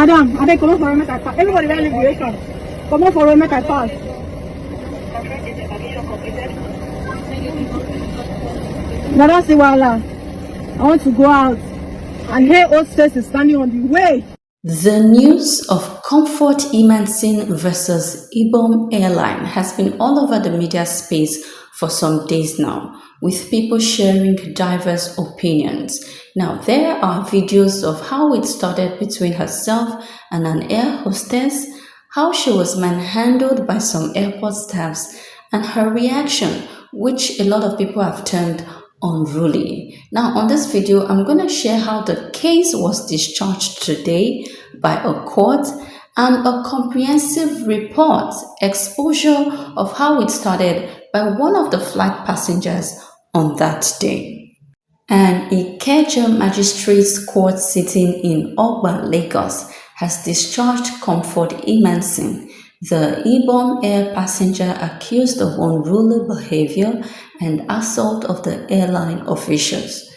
Madam, I beg come for make I pass. Everybody that liberation. Come for make I pass. Madam Siwala, I want to go out. And here hostess is standing on the way. The news of Comfort Emmason versus Ibom airline has been all over the media space for some days now, with people sharing diverse opinions. Now, there are videos of how it started between herself and an air hostess, how she was manhandled by some airport staffs, and her reaction, which a lot of people have termed unruly. Now, on this video, I'm going to share how the case was discharged today by a court and a comprehensive report exposure of how it started by one of the flight passengers on that day. An Ikeja Magistrates Court sitting in Ogba, Lagos, has discharged Comfort Emmason, the Ibom air passenger accused of unruly behavior and assault of the airline officials.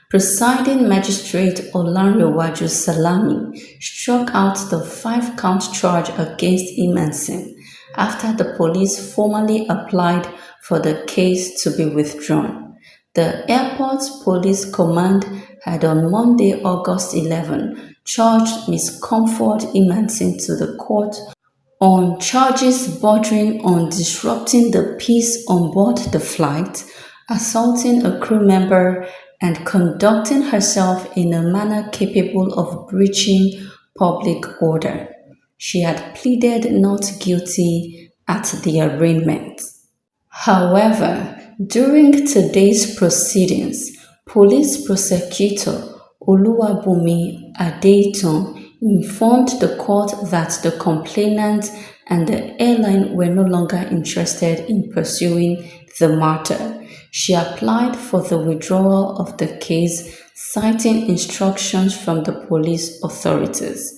Presiding Magistrate Olanrewaju Salami struck out the 5-count charge against Emmason after the police formally applied for the case to be withdrawn. The airport's police command had on Monday, August 11, charged Ms. Comfort Emmason to the court on charges bordering on disrupting the peace on board the flight, assaulting a crew member, and conducting herself in a manner capable of breaching public order. She had pleaded not guilty at the arraignment. However, during today's proceedings, police prosecutor Oluwabumi Adeiton informed the court that the complainant and the airline were no longer interested in pursuing the matter. She applied for the withdrawal of the case, citing instructions from the police authorities.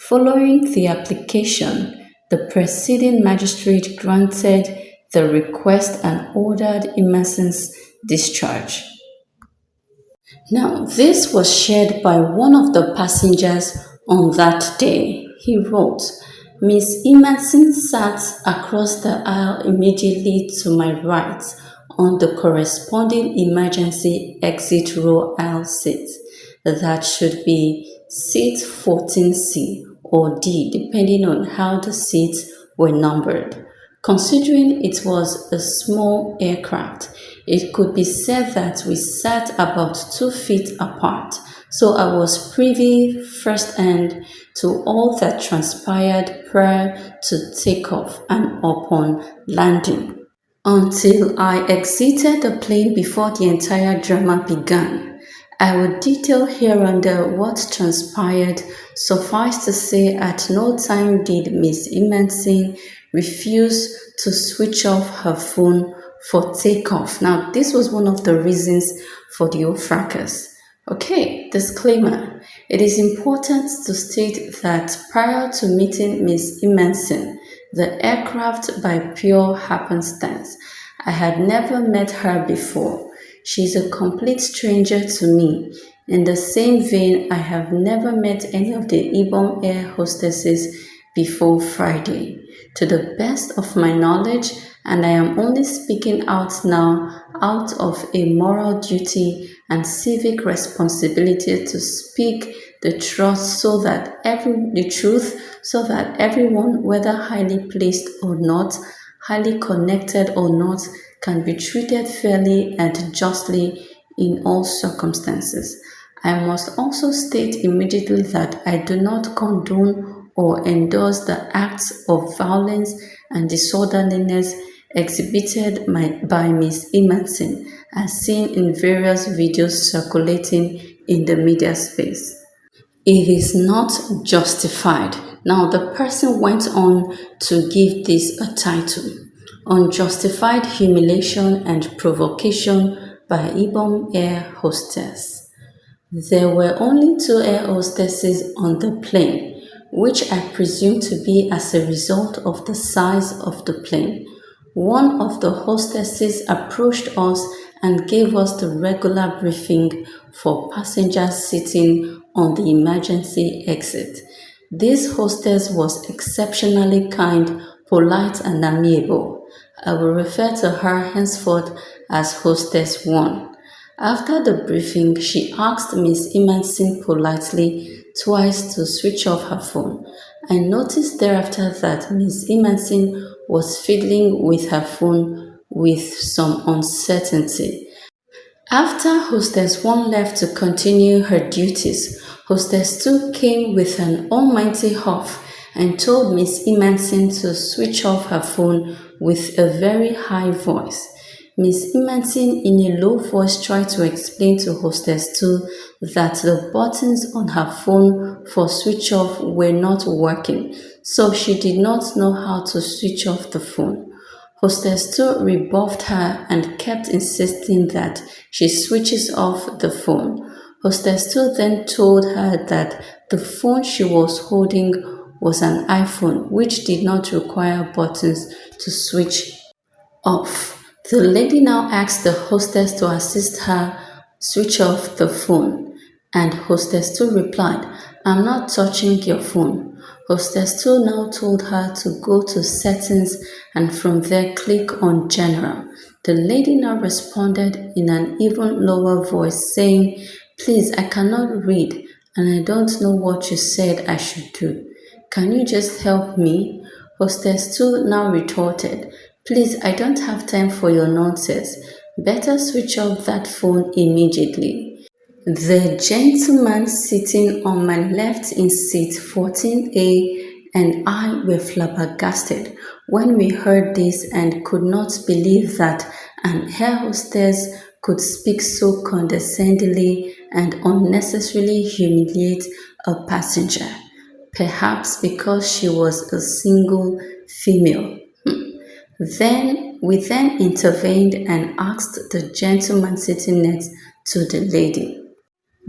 Following the application, the presiding magistrate granted the request and ordered Emmason's discharge. Now, this was shared by one of the passengers on that day. He wrote, "Miss Emmason sat across the aisle immediately to my right on the corresponding emergency exit row aisle seat. That should be seat 14C or D, depending on how the seats were numbered. Considering it was a small aircraft, it could be said that we sat about 2 feet apart, so I was privy firsthand to all that transpired prior to takeoff and upon landing. Until I exited the plane before the entire drama began. I will detail hereunder what transpired. Suffice to say, at no time did Miss Emmason refuse to switch off her phone for takeoff." Now, this was one of the reasons for the whole fracas. Okay, disclaimer. It is important to state that prior to meeting Miss Emmason, the aircraft by pure happenstance, I had never met her before. She is a complete stranger to me. In the same vein, I have never met any of the Ibom air hostesses before Friday. To the best of my knowledge, and I am only speaking out now out of a moral duty and civic responsibility to speak the truth so that everyone, whether highly placed or not, highly connected or not, can be treated fairly and justly in all circumstances. I must also state immediately that I do not condone or endorse the acts of violence and disorderliness exhibited by Ms. Emmason, as seen in various videos circulating in the media space. It is not justified. Now, the person went on to give this a title: Unjustified Humiliation and Provocation by Ibom Air Hostess. There were only 2 air hostesses on the plane, which I presume to be as a result of the size of the plane. One of the hostesses approached us and gave us the regular briefing for passengers sitting on the emergency exit. This hostess was exceptionally kind, polite, and amiable. I will refer to her henceforth as Hostess 1. After the briefing, she asked Miss Emmason politely twice to switch off her phone. I noticed thereafter that Miss Emmason was fiddling with her phone with some uncertainty. After Hostess 1 left to continue her duties, Hostess 2 came with an almighty huff and told Miss Emmason to switch off her phone with a very high voice. Miss Emmason in a low voice tried to explain to Hostess 2 that the buttons on her phone for switch off were not working, so she did not know how to switch off the phone. Hostess 2 rebuffed her and kept insisting that she switches off the phone. Hostess 2 then told her that the phone she was holding was an iPhone which did not require buttons to switch off. The lady now asked the hostess to assist her switch off the phone, and Hostess 2 replied, "I'm not touching your phone." Hostess 2 now told her to go to settings and from there click on general. The lady now responded in an even lower voice saying, "Please, I cannot read and I don't know what you said I should do. Can you just help me?" Hostess 2 now retorted, "Please, I don't have time for your nonsense. Better switch off that phone immediately." The gentleman sitting on my left in seat 14A and I were flabbergasted when we heard this and could not believe that an air hostess could speak so condescendingly and unnecessarily humiliate a passenger. Perhaps because she was a single female. We then intervened and asked the gentleman sitting next to the lady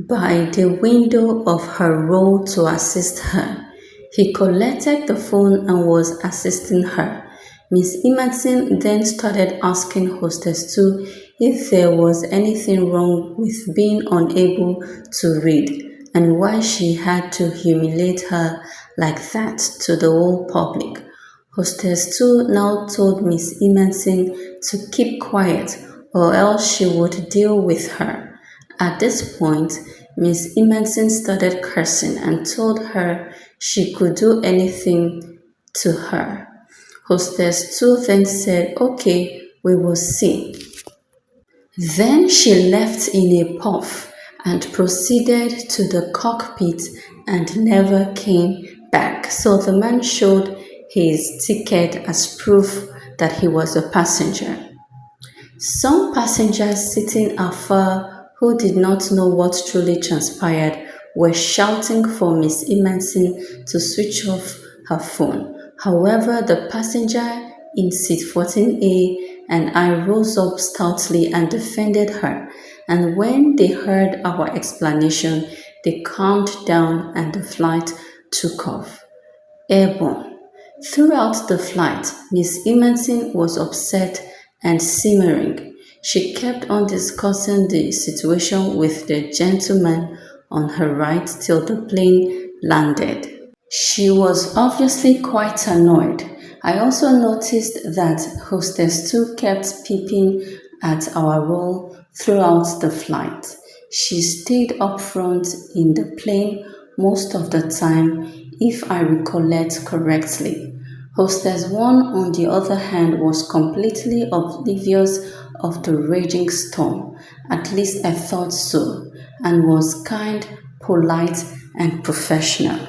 by the window of her row to assist her. He collected the phone and was assisting her. Miss Emmason then started asking Hostess 2 if there was anything wrong with being unable to read and why she had to humiliate her like that to the whole public. Hostess 2 now told Miss Emmason to keep quiet or else she would deal with her. At this point, Miss Emmason started cursing and told her she could do anything to her. Hostess 2 then said, "Okay, we will see." Then she left in a puff and proceeded to the cockpit and never came back. So the man showed his ticket as proof that he was a passenger. Some passengers sitting afar who did not know what truly transpired were shouting for Miss Emmason to switch off her phone. However, the passenger in seat 14A and I rose up stoutly and defended her, and when they heard our explanation, they calmed down and the flight took off. Airborne. Throughout the flight, Miss Emmason was upset and simmering. She kept on discussing the situation with the gentleman on her right till the plane landed. She was obviously quite annoyed. I also noticed that Hostess 2 kept peeping at our row throughout the flight. She stayed up front in the plane most of the time, if I recollect correctly. Hostess 1, on the other hand, was completely oblivious of the raging storm, at least I thought so, and was kind, polite, and professional.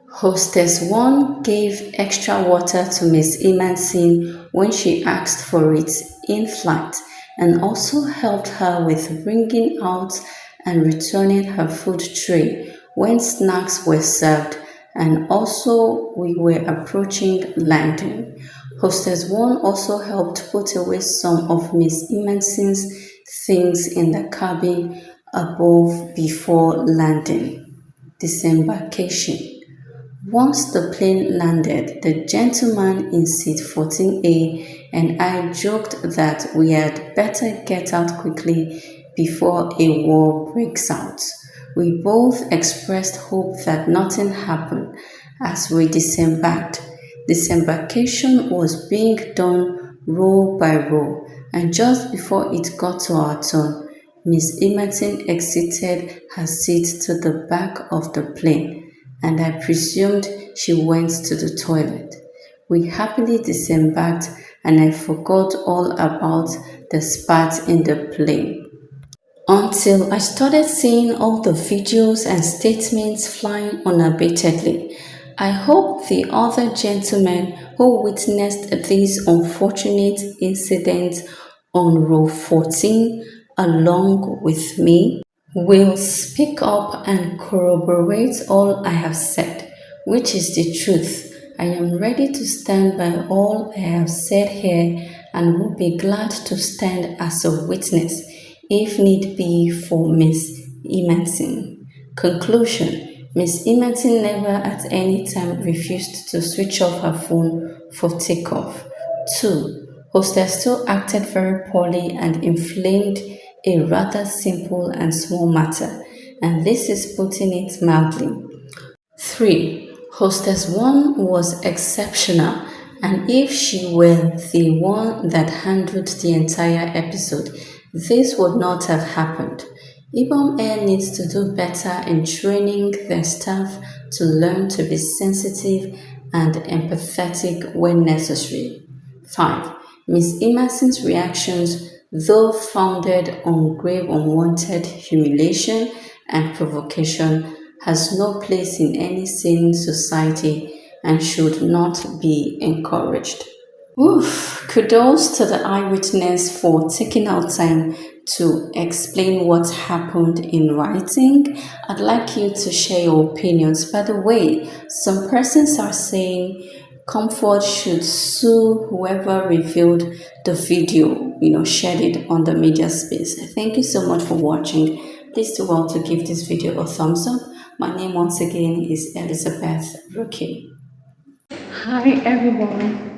Hostess 1 gave extra water to Miss Emmason when she asked for it in flight and also helped her with bringing out and returning her food tray when snacks were served, and also we were approaching landing. Hostess 1 also helped put away some of Miss Emmason's things in the cabin above before landing. Disembarkation. Once the plane landed, the gentleman in seat 14A and I joked that we had better get out quickly before a war breaks out. We both expressed hope that nothing happened as we disembarked. Disembarkation was being done row by row, and just before it got to our turn, Miss Emmason exited her seat to the back of the plane, and I presumed she went to the toilet. We happily disembarked, and I forgot all about the spat in the plane until I started seeing all the videos and statements flying unabatedly. I hope the other gentlemen who witnessed this unfortunate incident on row 14 along with me will speak up and corroborate all I have said, which is the truth. I am ready to stand by all I have said here and will be glad to stand as a witness, if need be, for Miss Emmason. Conclusion: Miss Emmason never at any time refused to switch off her phone for takeoff. 2. Hostess still acted very poorly and inflamed a rather simple and small matter, and this is putting it mildly. 3. Hostess 1 was exceptional, and if she were the one that handled the entire episode, this would not have happened. Ibom Air needs to do better in training their staff to learn to be sensitive and empathetic when necessary. 5. Miss Emerson's reactions, though founded on grave unwanted humiliation and provocation, has no place in any sane society and should not be encouraged. Oof, kudos to the eyewitness for taking out time to explain what happened in writing. I'd like you to share your opinions. By the way, some persons are saying Comfort should sue whoever revealed the video, shared it on the media space. Thank you so much for watching. Please do well to give this video a thumbs up. My name once again is Elizabeth Roque. Hi everyone.